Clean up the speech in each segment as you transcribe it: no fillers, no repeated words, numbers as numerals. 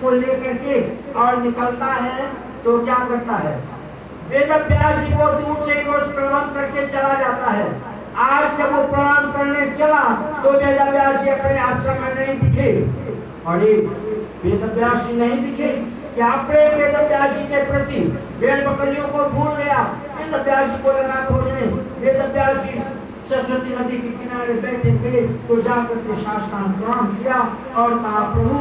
को लेकर के और निकलता है तो क्या करता है, वेदव्यास जी को दूर से रोज प्रणाम करके चला जाता है। आज जब वो प्रणाम करने चला तो वेदव्यास जी अपने आश्रम में नहीं दिखे। अरे वेदव्यास जी नहीं दिखे, क्या प्रेम वेदव्यास जी के प्रति, भेड़ बकरियों को भूल गया। वेदव्यास जी को लगा खोजने, वेदव्यास जी सरस्वती नदी के किनारे बैठे थे तो जाकर के साष्टांग प्रणाम किया और कहा, प्रभु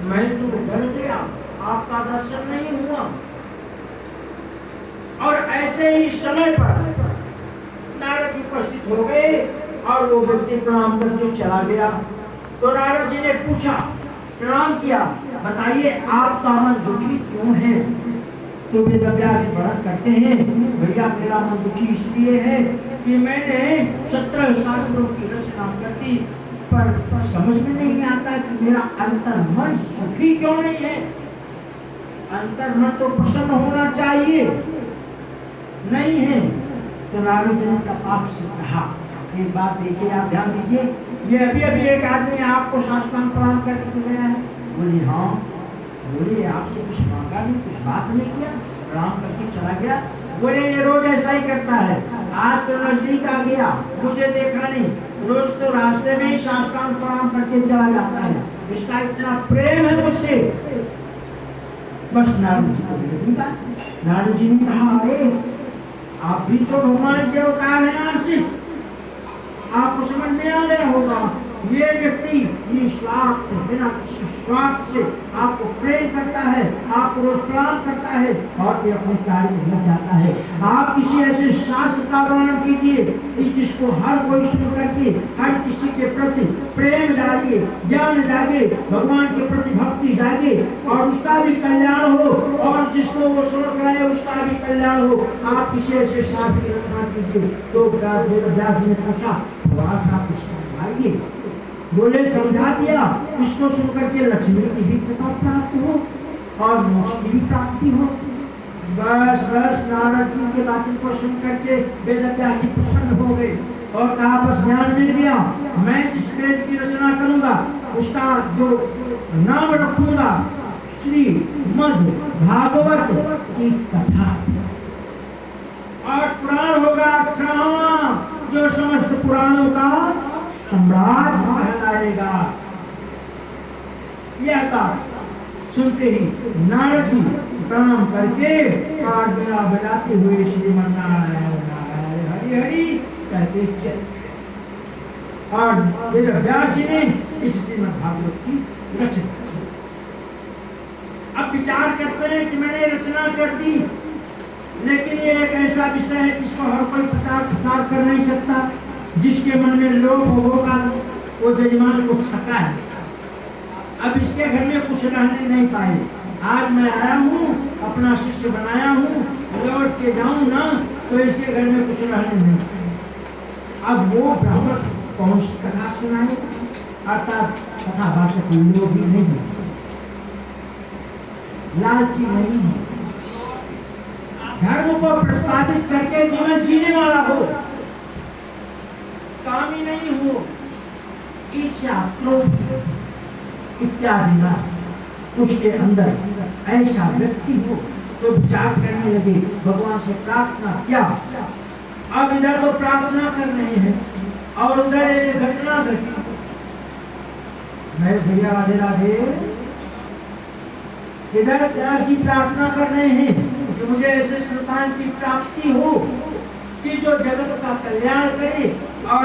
मैं तो डर गया, आपका दर्शन नहीं हुआ। और ऐसे ही समय पर नारद जी उपस्थित हो गए और वो व्यक्ति प्रणाम करके चला गया। तो नारद जी ने पूछा, प्रणाम किया, बताइए आपका मन दुखी क्यों है? तो वेदव्यास जी वर्णन करते हैं, भैया मेरा मन दुखी इसलिए है कि मैंने 17 शास्त्रों की रचना कर दी, पर समझ में नहीं आता कि मेरा अंतर मन सुखी क्यों नहीं है। अंतर मन तो प्रसन्न होना चाहिए, नहीं है। तो नारद जी ने आपसे कहा, एक बात देखिए, आप ध्यान दीजिए, ये अभी एक आदमी आपको साष्टांग प्रणाम करके गया है। बोली हाँ, बोलिए आपसे कुछ मांगा नहीं, कुछ बात नहीं किया, प्रणाम करके चला गया। बोले ये रोज ऐसा ही करता है, आज तो नजदीक आ गया, मुझे देखा नहीं, रोज तो रास्ते में ही साष्टांग प्रणाम करके चला जाता है, इसका इतना प्रेम है मुझसे। बस नारद जी को नारद जी ने कहा, अरे आप भी तो भगवान के अवतार हैं आशिक, आपको समझ में आ गया होगा, ये व्यक्ति निस्वार्थ बिना किसी स्वार्थ से आपको प्रेम करता है, आपको रोज प्रणाम करता है और ये अपने कार्य में लग जाता है। आप किसी ऐसे शास्त्र का वर्णन कीजिए कि जिसको हर कोई सुन करके हर किसी के प्रति प्रेम जागे, ज्ञान जागे, भगवान के प्रति भक्ति जागे और उसका भी कल्याण हो, और जिसको वो सुन कराए उसका भी कल्याण हो। आप किसी ऐसे शास्त्र की रचना कीजिए। तो वेदव्यास जी ने पूछा, थोड़ा सा समझाइए। बोले समझा दिया, इसको सुनकर के लक्ष्मी की भी कृपा प्राप्त हो और मोक्ष की भी प्राप्ति हो। बस नारद जी के वचन को सुनकर के वेदव्यास जी प्रसन्न हो गए और कहा, बस ज्ञान मिल गया, मैं जिस वेद की रचना करूंगा उसका जो नाम रखूंगा श्री मध्य भागवत की कथा, और पुराण होगा 18वां जो समस्त पुराणों का सम्राट कहलाएगा। यह बात सुनते ही नारद जी प्रणाम करके कार बिना बजाते हुए श्रीमन्नारायण हरि हरि कहते चले। और वेदव्यास जी ने इस श्रीमद् भागवत की रचना। अब विचार करते हैं कि मैंने रचना कर दी, लेकिन ये एक ऐसा विषय है जिसको हर कोई प्रचार प्रसार कर नहीं सकता। जिसके मन में लोभ होगा वो जजमान को छका है। अब इसके घर में कुछ रहने नहीं पाए। आज मैं आया हूँ, अपना शिष्य बनाया हूँ, लौट के जाऊँ ना तो इसके घर में कुछ रहने नहीं पाए। अब वो ब्राह्मण कौन सी कथा सुनाए, अर्थात कथावाचक लोग भी नहीं, लालची नहीं है, धर्म को प्रतिपादित करके जीवन जीने वाला हो, कामी नहीं हो, ईर्ष्या क्रोध इत्यादि ना उसके अंदर ऐसा व्यक्ति हो तो विचार करने लगे, भगवान से प्रार्थना क्या। अब इधर तो प्रार्थना कर रहे हैं और उधर एक घटना घटी। मैं भैया राधे राधे, इधर ऐसी प्रार्थना कर रहे हैं कि मुझे ऐसे संतान की प्राप्ति हो कि जो जगत का कल्याण करे